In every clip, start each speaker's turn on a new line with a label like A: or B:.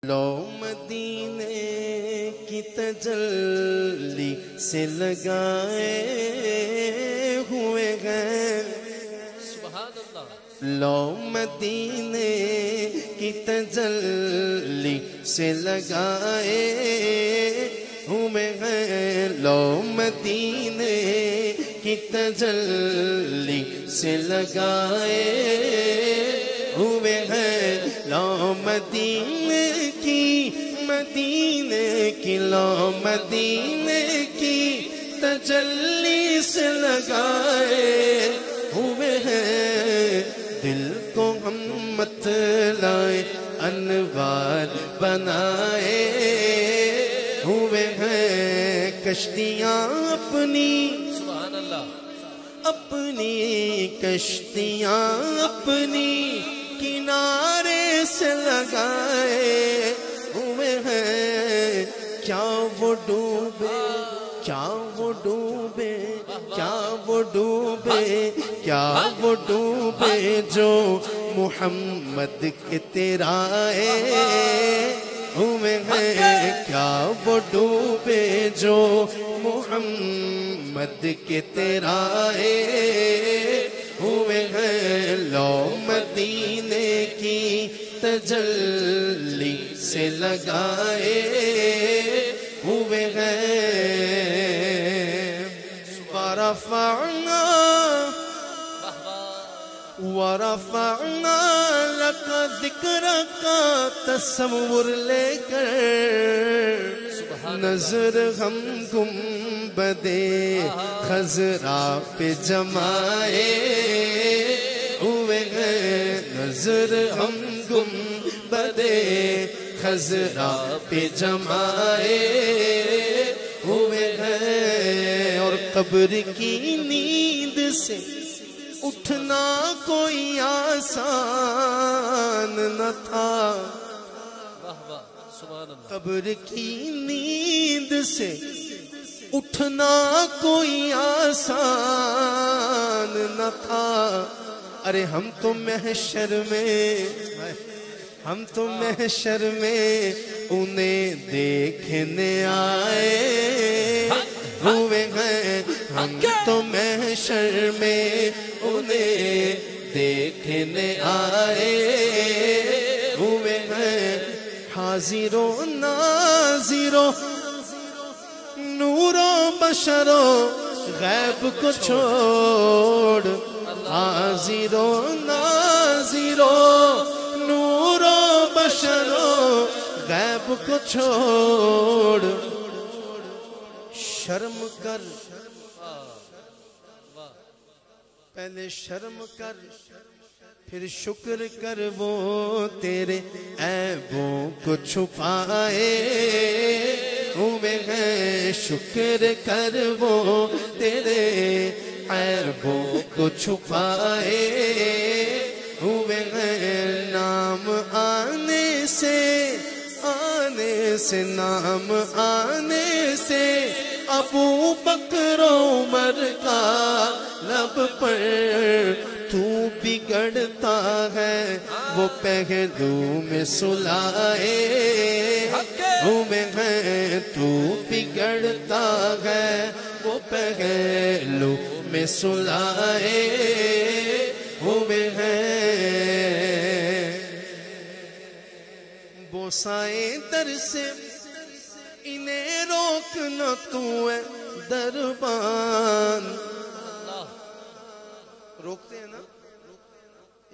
A: لو مدینے کی تجلی سے لگائے ہوئے ہیں،
B: سبحان اللہ۔
A: لو مدینے کی تجلی سے لگائے ہوئے ہیں، لو مدینے کی تجلی سے لگائے ہوئے ہیں، لو مدینے کی لو مدینے کی تجلی سے لگائے ہوئے ہیں، دل کو ہم مت لائے انوار بنائے ہوئے ہیں، کشتیاں اپنی
B: سبحان اللہ،
A: اپنی کشتیاں اپنی کنارے سے لگائے ہوئے ہیں، کیا وہ ڈوبے کیا وہ ڈوبے کیا وہ ڈوبے کیا وہ ڈوبے جو محمد کے تیرائے ہوئے ہیں، کیا وہ ڈوبے جو محمد کے تیرائے ہوئے ہیں، لو مدینے کی تجلی سے لگائے ہوئے ہیں، ورفعنا لك ذکرک تصور لے کر نظر ہم گنبد خضرا پہ جمائے ہوئے ہیں، نظر ہم گنبد خضرا پہ جمائے ہوئے ہیں، اور قبر کی نیند سے اٹھنا کوئی آسان نہ تھا، قبر کی نیند سے اٹھنا کوئی آسان نہ تھا، ارے ہم تو محشر میں انہیں دیکھنے آئے ہوئے ہیں، ہم تو محشر میں انہیں دیکھنے آئے ہوئے ہیں، حاضر و ناظر و نور و بشر و غیب کو چھوڑ، حاضر و ناظر و نور و بشر و غیب کو چھوڑ، شرم کر پہلے شرم کر پھر شکر کر، وہ تیرے عیبوں کو چھپائے ہوئے ہیں، شکر کر وہ تیرے عیبوں کو چھپائے ہوئے ہیں، نام آنے سے نام آنے سے ابو بکر عمر کا لب پر تو بگڑتا ہے، وہ پہلو میں سلائے ہوئے ہیں، تو بگڑتا ہے وہ پہلو میں سلائے ہوئے ہیں، بوسائے در سے انہیں روکنا تو ہے دربان، روکتے ہیں نا،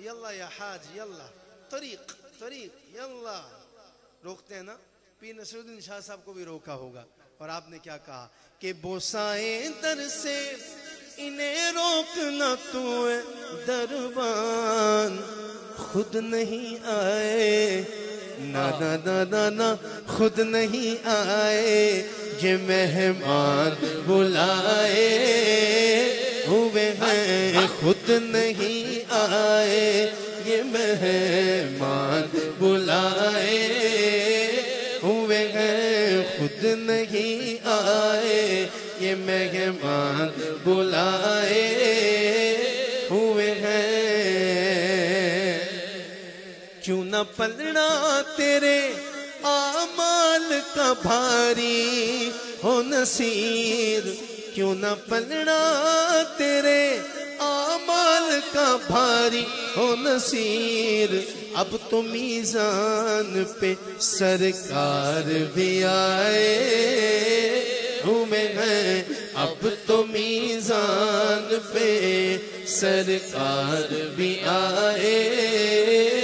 A: یلا یا حاج یلا طریق یلا، روکتے ہیں نا، پیر نصیر الدین شاہ صاحب کو بھی روکا ہوگا، اور آپ نے کیا کہا کہ بوسائے در سے انہیں روکنا تو ہے دربان، خود نہیں آئے نا خود نہیں آئے، یہ مہمان بلائے ہوئے ہیں، خود نہیں آئے یہ مہمان بلائے ہوئے ہیں، خود نہیں آئے یہ مہمان بلائے ہوئے ہیں، کیوں نہ پلڑا تیرے کا بھاری ہو نصیر کیوں نہ پلڑا تیرے اعمال کا بھاری ہو نصیر اب تو میزان پہ سرکار بھی آئے ہوئے ہیں اب تو میزان پہ سرکار بھی آئے